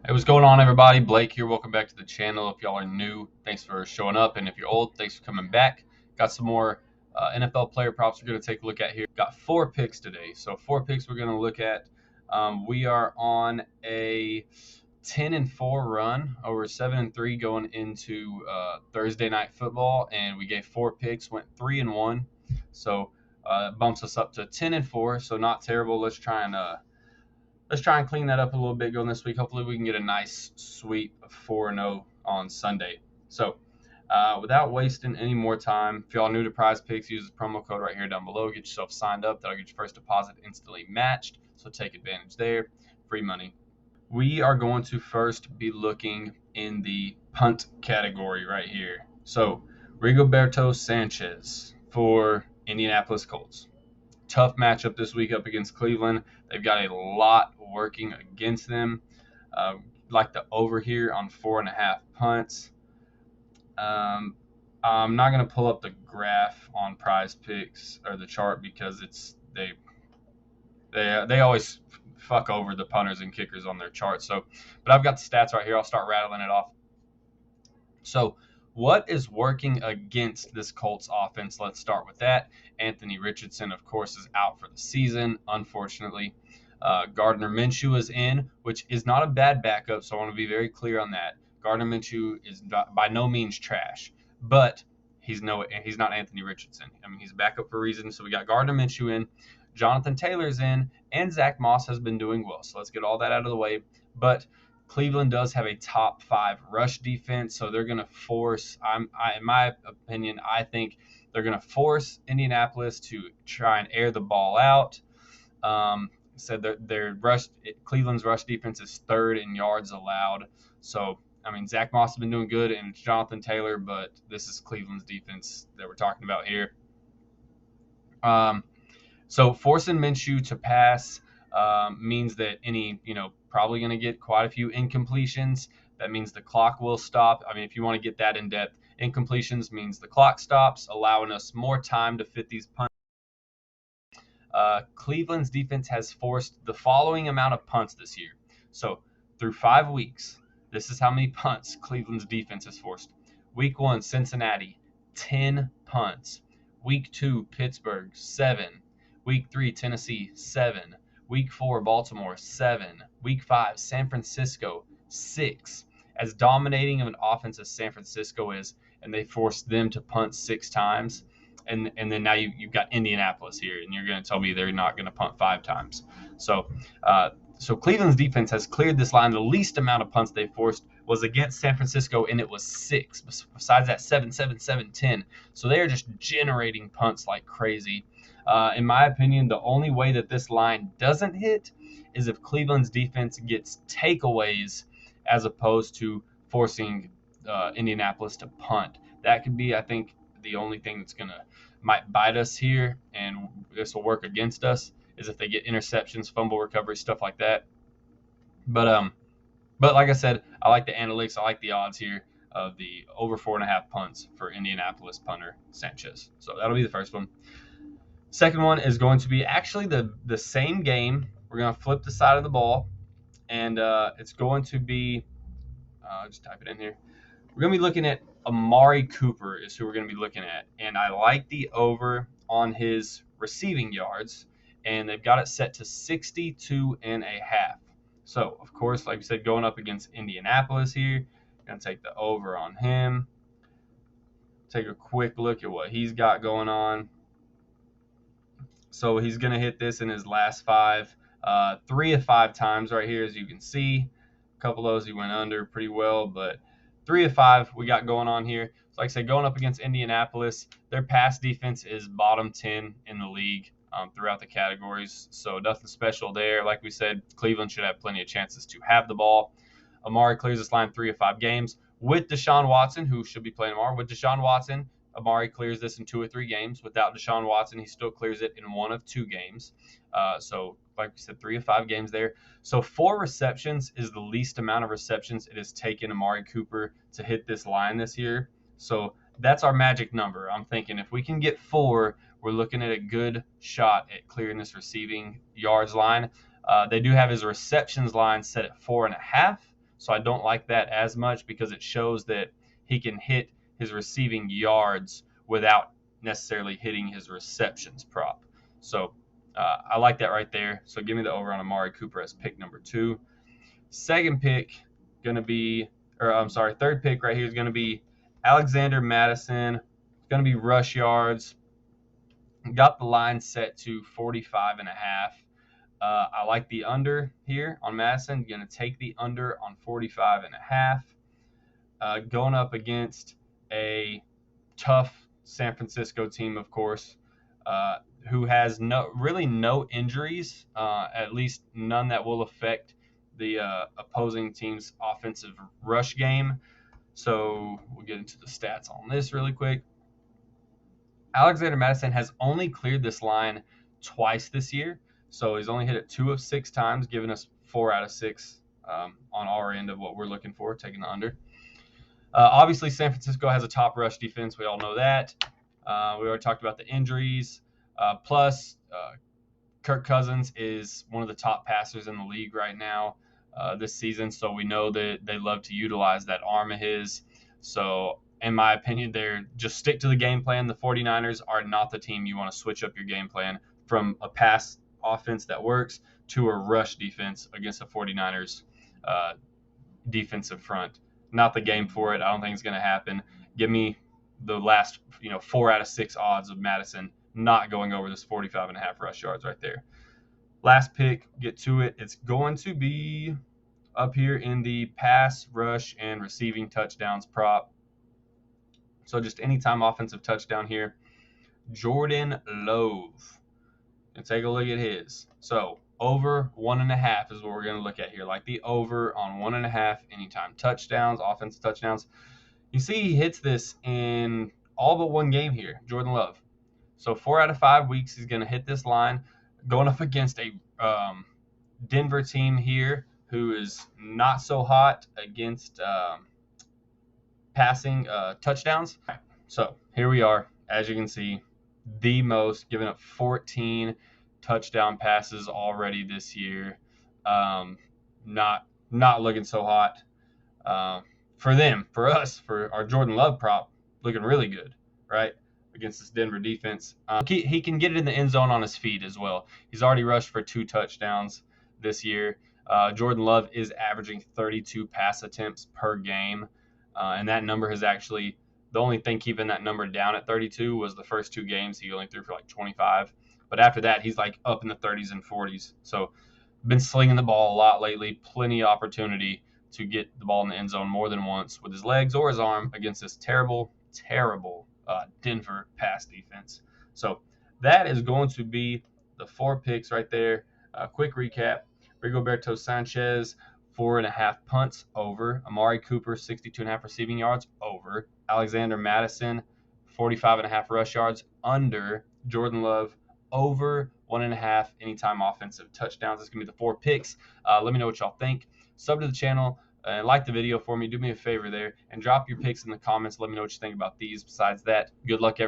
Hey, what's going on, everybody? Blake here. Welcome back to the channel. If y'all are new, thanks for showing up. And if you're old, thanks for coming back. Got some more NFL player props we're going to take a look at here. Got 4 picks today. So 4 picks we're going to look at. We are on a 10-4 run, over 7-3 going into Thursday night football. And we gave 4 picks, went 3-1. So it bumps us up to 10-4. So not terrible. Let's try and clean that up a little bit going this week. Hopefully we can get a nice sweep of 4-0 on Sunday. So without wasting any more time, if y'all new to PrizePicks, use the promo code right here down below. Get yourself signed up. That'll get your first deposit instantly matched. So take advantage there. Free money. We are going to first be looking in the punt category right here. So Rigoberto Sanchez for Indianapolis Colts. Tough matchup this week up against Cleveland. They've got a lot working against them. Like the over here on 4.5 punts. I'm not going to pull up the graph on PrizePicks or the chart because they always fuck over the punters and kickers on their chart. So, but I've got the stats right here. I'll start rattling it off. So, what is working against this Colts offense? Let's start with that. Anthony Richardson, of course, is out for the season, unfortunately. Gardner Minshew is in, which is not a bad backup, so I want to be very clear on that. Gardner Minshew is by no means trash, but he's not Anthony Richardson. I mean, he's a backup for a reason. So we got Gardner Minshew in, Jonathan Taylor's in, and Zach Moss has been doing well. So let's get all that out of the way. But Cleveland does have a top 5 rush defense, so they're going to force. In my opinion, I think they're going to force Indianapolis to try and air the ball out. Said Cleveland's rush defense is 3rd in yards allowed. So I mean, Zach Moss has been doing good, and it's Jonathan Taylor, but this is Cleveland's defense that we're talking about here. So forcing Minshew to pass means that probably going to get quite a few incompletions. That means the clock will stop. I mean, if you want to get that in depth, incompletions means the clock stops, allowing us more time to fit these punts. Cleveland's defense has forced the following amount of punts this year. So through 5 weeks, this is how many punts Cleveland's defense has forced. Week 1, Cincinnati, 10 punts. Week 2, Pittsburgh, 7. Week 3, Tennessee, 7. Week 4, Baltimore, 7. Week 5, San Francisco, 6. As dominating of an offense as San Francisco is, and they forced them to punt 6 times, and then now you've got Indianapolis here, and you're going to tell me they're not going to punt 5 times. So Cleveland's defense has cleared this line. The least amount of punts they forced was against San Francisco, and it was 6. Besides that, 7, 7, 7, 10. So they are just generating punts like crazy. In my opinion, the only way that this line doesn't hit is if Cleveland's defense gets takeaways as opposed to forcing Indianapolis to punt. That could be, I think, the only thing that's might bite us here, and this will work against us, is if they get interceptions, fumble recovery, stuff like that. But like I said, I like the analytics. I like the odds here of the over 4.5 punts for Indianapolis punter Sanchez. So that'll be the first one. Second one is going to be actually the same game. We're going to flip the side of the ball, and it's going to be just type it in here. We're going to be looking at Amari Cooper is who we're going to be looking at, and I like the over on his receiving yards, and they've got it set to 62.5. So, of course, like I said, going up against Indianapolis here, going to take the over on him. Take a quick look at what he's got going on. So he's going to hit this in his last 5, 3 of 5 times right here, as you can see. A couple of those he went under pretty well, but 3 of 5 we got going on here. So like I said, going up against Indianapolis, their pass defense is bottom 10 in the league throughout the categories. So nothing special there. Like we said, Cleveland should have plenty of chances to have the ball. Amari clears this line 3 of 5 games. With Deshaun Watson, who should be playing tomorrow, with Deshaun Watson, Amari clears this in 2 or 3 games. Without Deshaun Watson, he still clears it in 1 of 2 games. So, like we said, 3 of 5 games there. So 4 receptions is the least amount of receptions it has taken Amari Cooper to hit this line this year. So that's our magic number. I'm thinking if we can get 4, we're looking at a good shot at clearing this receiving yards line. They do have his receptions line set at 4.5. So I don't like that as much because it shows that he can hit his receiving yards without necessarily hitting his receptions prop. So I like that right there. So give me the over on Amari Cooper as pick number 2. Second pick going to be, or I'm sorry, third pick right here is going to be Alexander Mattison. It's going to be rush yards. Got the line set to 45 and a half. I like the under here on Madison. Going to take the under on 45 and a half. Going up against a tough San Francisco team, of course, who has really no injuries, at least none that will affect the opposing team's offensive rush game. So we'll get into the stats on this really quick. Alexander Mattison has only cleared this line twice this year. So he's only hit it 2 of 6 times, giving us 4 out of 6 on our end of what we're looking for, taking the under. Obviously, San Francisco has a top rush defense. We all know that. We already talked about the injuries. Plus, Kirk Cousins is one of the top passers in the league right now this season. So we know that they love to utilize that arm of his. So in my opinion, they're just stick to the game plan. The 49ers are not the team you want to switch up your game plan from a pass offense that works to a rush defense against the 49ers defensive front. Not the game for it. I don't think it's going to happen. Give me the last 4 out of 6 odds of Madison not going over this 45 and a half rush yards right there. Last pick, get to it. It's going to be up here in the pass, rush, and receiving touchdowns prop. So just anytime offensive touchdown here. Jordan Love. And take a look at his. So over 1.5 is what we're going to look at here. Like the over on 1.5 anytime touchdowns, offensive touchdowns. You see he hits this in all but one game here, Jordan Love. So 4 out of 5 weeks he's going to hit this line. Going up against a Denver team here who is not so hot against passing touchdowns. So here we are, as you can see, the most, giving up 14 touchdown passes already this year. Not looking so hot for them. For us, for our Jordan Love prop, looking really good, right, against this Denver defense. He can get it in the end zone on his feet as well. He's already rushed for 2 touchdowns this year. Jordan Love is averaging 32 pass attempts per game, and that number has actually, the only thing keeping that number down at 32 was the first 2 games. He only threw for like 25. But after that, he's like up in the 30s and 40s. So been slinging the ball a lot lately. Plenty of opportunity to get the ball in the end zone more than once with his legs or his arm against this terrible Denver pass defense. So that is going to be the 4 picks right there. Quick recap. Rigoberto Sanchez, 4.5 punts over. Amari Cooper, 62.5 receiving yards over. Alexander Mattison, 45.5 rush yards under. Jordan Love, over 1.5 anytime offensive touchdowns. That's going to be the 4 picks. Let me know what y'all think. Sub to the channel and like the video for me. Do me a favor there and drop your picks in the comments. Let me know what you think about these. Besides that, good luck, everyone.